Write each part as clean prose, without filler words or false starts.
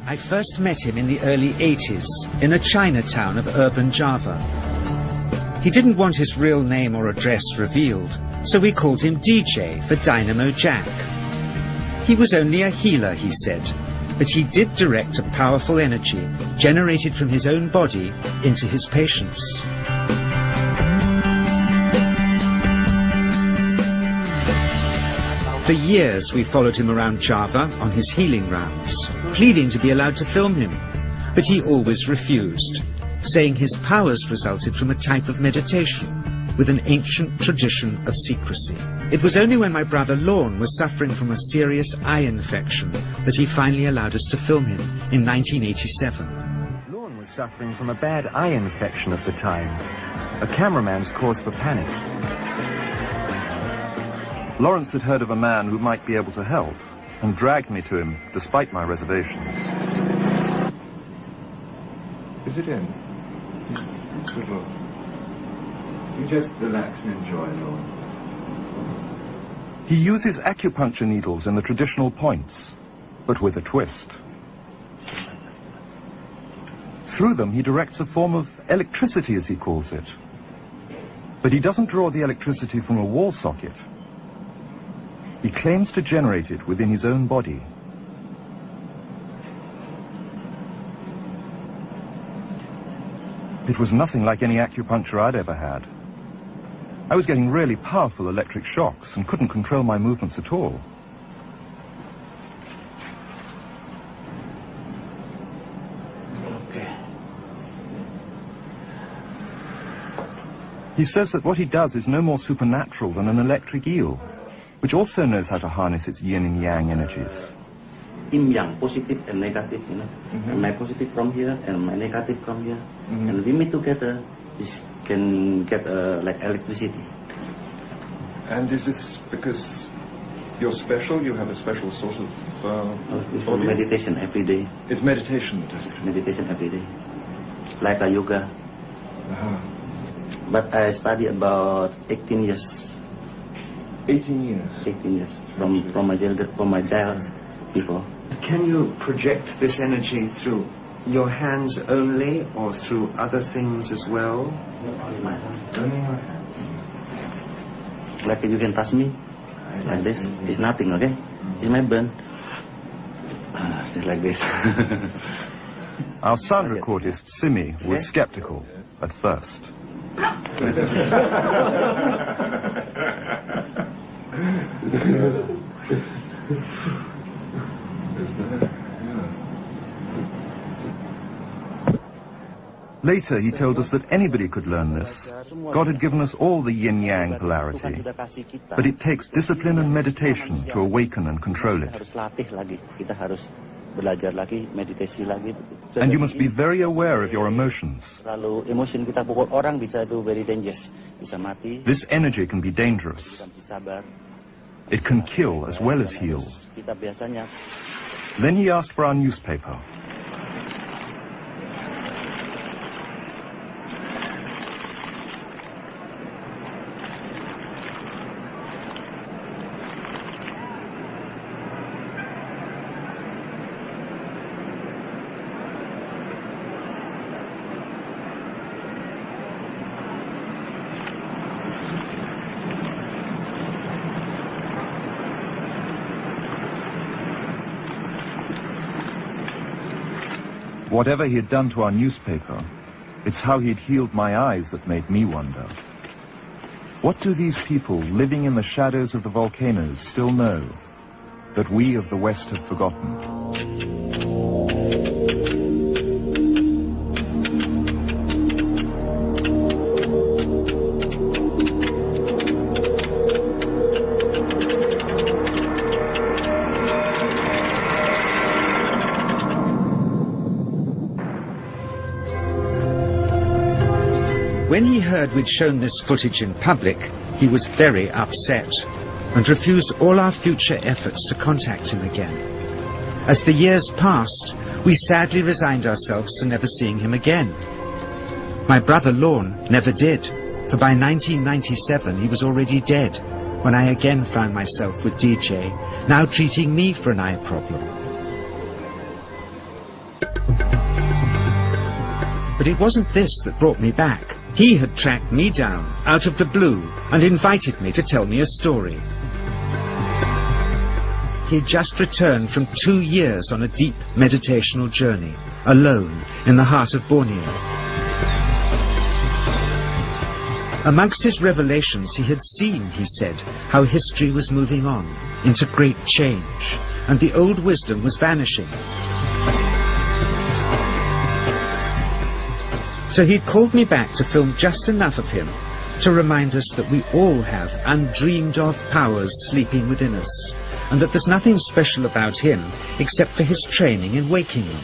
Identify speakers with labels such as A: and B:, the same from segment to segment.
A: I first met him in the early 80s, in a Chinatown of urban Java. He didn't want his real name or address revealed, so we called him DJ for Dynamo Jack. He was only a healer, he said, but he did direct a powerful energy generated from his own body into his patients. For years we followed him around Java on his healing rounds, pleading to be allowed to film him, but he always refused, saying his powers resulted from a type of meditation with an ancient tradition of secrecy. It was only when my brother Lorne was suffering from a serious eye infection that he finally allowed us to film him in 1987.
B: Lorne was suffering from a bad eye infection at the time, a cameraman's cause for panic.
C: Lawrence had heard of a man who might be able to help and dragged me to him despite my reservations.
D: Is it in? Good Lord. You just relax and enjoy, Lord.
C: He uses acupuncture needles in the traditional points, but with a twist. Through them he directs a form of electricity, as he calls it. But he doesn't draw the electricity from a wall socket. He claims to generate it within his own body. It was nothing like any acupuncture I'd ever had. I was getting really powerful electric shocks and couldn't control my movements at all.
D: Okay.
C: He says that what he does is no more supernatural than an electric eel, which also knows how to harness its yin and yang energies.
E: Yin yang, positive and negative, you know. And my positive from here and my negative from here. And we meet together, this can get like electricity.
D: And is this because you're special? You have a special sort of
E: meditation every day.
D: It's meditation that does it?
E: Meditation every day. Like a yoga. But I study about 18 years.
D: 18 years?
E: 18 years, from my child before.
B: Can you project this energy through your hands only, or through other things as well?
E: Only my hands.
D: Only your hands.
E: Like you can touch me, like this. It's nothing, okay? It's my burn. Just like this.
C: Our sound recordist, Simi, was skeptical at first. Later, he told us that anybody could learn this. God had given us all the yin-yang polarity, but it takes discipline and meditation to awaken and control it. And you must be very aware of your emotions. This energy can be dangerous. It can kill as well as heal. Then he asked for our newspaper. Whatever he had done to our newspaper, it's how he'd healed my eyes that made me wonder. What do these people living in the shadows of the volcanoes still know that we of the West have forgotten?
A: When he heard we'd shown this footage in public, he was very upset and refused all our future efforts to contact him again. As the years passed, we sadly resigned ourselves to never seeing him again. My brother Lorne never did, for by 1997 he was already dead, when I again found myself with DJ, now treating me for an eye problem. But it wasn't this that brought me back. He had tracked me down out of the blue and invited me to tell me a story. He'd just returned from 2 years on a deep meditational journey, alone in the heart of Borneo. Amongst his revelations, he had seen, he said, how history was moving on into great change, and the old wisdom was vanishing. So he'd called me back to film just enough of him to remind us that we all have undreamed-of powers sleeping within us, and that there's nothing special about him except for his training in waking them.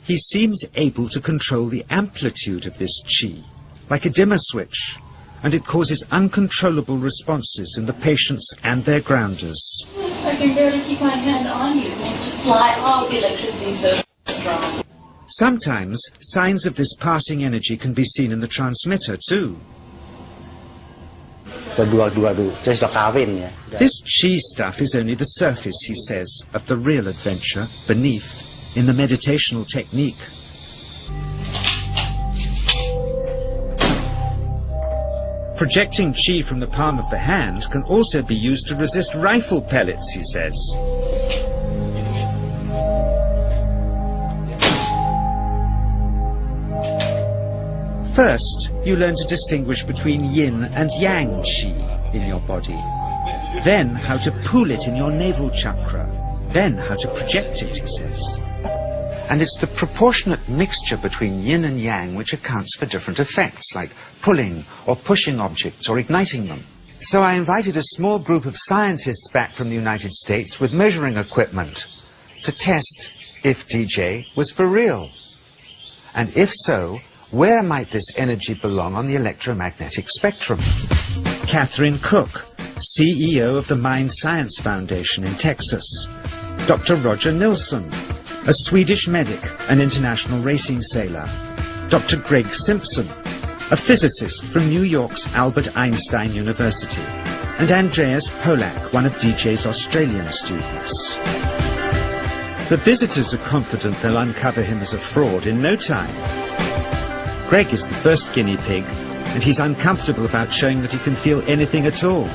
A: He seems able to control the amplitude of this chi, like a dimmer switch, and it causes uncontrollable responses in the patients and their grounders.
F: I can barely keep my hand on you. Fly off, the electricity so strong.
A: Sometimes signs of this passing energy can be seen in the transmitter too. This chi stuff is only the surface, he says, of the real adventure beneath, in the meditational technique. Projecting chi from the palm of the hand can also be used to resist rifle pellets, he says. First, you learn to distinguish between yin and yang chi in your body. Then how to pool it in your navel chakra. Then how to project it, he says. And it's the proportionate mixture between yin and yang which accounts for different effects, like pulling or pushing objects or igniting them. So I invited a small group of scientists back from the United States with measuring equipment to test if DJ was for real. And if so, where might this energy belong on the electromagnetic spectrum? Catherine Cook, CEO of the Mind Science Foundation in Texas. Dr. Roger Nilsson, a Swedish medic and international racing sailor. Dr. Greg Simpson, a physicist from New York's Albert Einstein University. And Andreas Polak, one of DJ's Australian students. The visitors are confident they'll uncover him as a fraud in no time. Greg is the first guinea pig, and he's uncomfortable about showing that he can feel anything at all.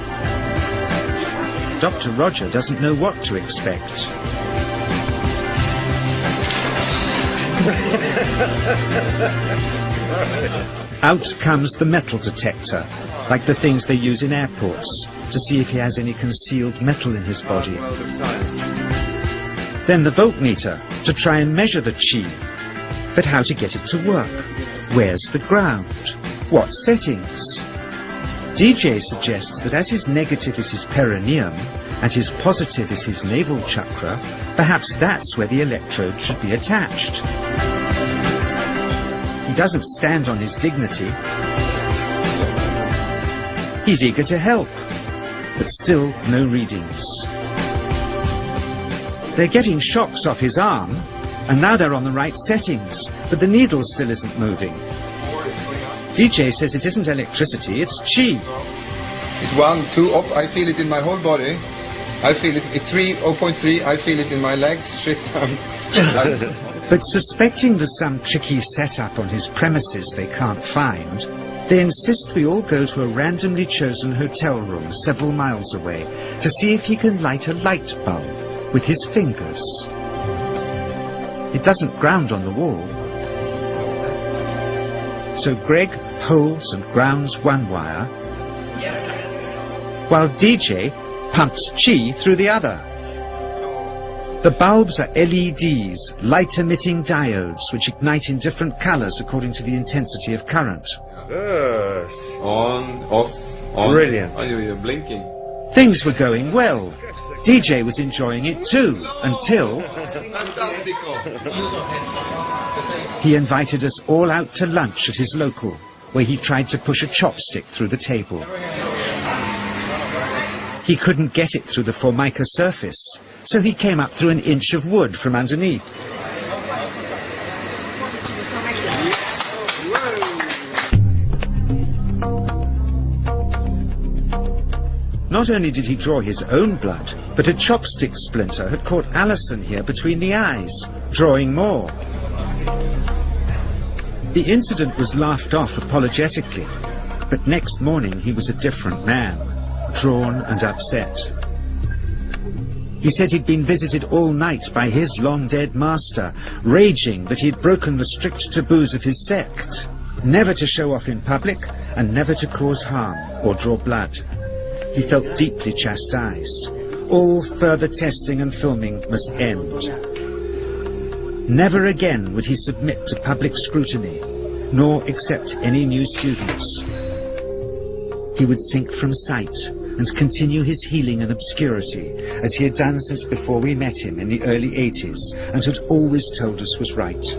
A: Dr. Roger doesn't know what to expect. Out comes the metal detector, like the things they use in airports, to see if he has any concealed metal in his body. Then the voltmeter, to try and measure the chi. But how to get it to work? Where's the ground? What settings? DJ suggests that as his negative is his perineum and his positive is his navel chakra, perhaps that's where the electrode should be attached. He doesn't stand on his dignity. He's eager to help, but still no readings. They're getting shocks off his arm, and now they're on the right settings, but the needle still isn't moving. DJ says it isn't electricity, it's chi.
D: It's 1, 2, up. I feel it in my whole body. I feel it at 3, 0.3. I feel it in my legs. Shit.
A: But suspecting there's some tricky setup on his premises they can't find, they insist we all go to a randomly chosen hotel room several miles away to see if he can light a light bulb with his fingers. It doesn't ground on the wall. So Greg holds and grounds one wire, while DJ pumps chi through the other. The bulbs are LEDs, light-emitting diodes, which ignite in different colors according to the intensity of current.
D: Yes. On, off, on.
A: Brilliant.
D: Oh, you're blinking.
A: Things were going well. DJ was enjoying it too, until he invited us all out to lunch at his local, where he tried to push a chopstick through the table. He couldn't get it through the formica surface, so he came up through an inch of wood from underneath. Not only did he draw his own blood, but a chopstick splinter had caught Alison here between the eyes, drawing more. The incident was laughed off apologetically, but next morning he was a different man, drawn and upset. He said he'd been visited all night by his long-dead master, raging that he'd broken the strict taboos of his sect, never to show off in public and never to cause harm or draw blood. He felt deeply chastised. All further testing and filming must end. Never again would he submit to public scrutiny, nor accept any new students. He would sink from sight and continue his healing in obscurity, as he had done since before we met him in the early 80s, and had always told us was right.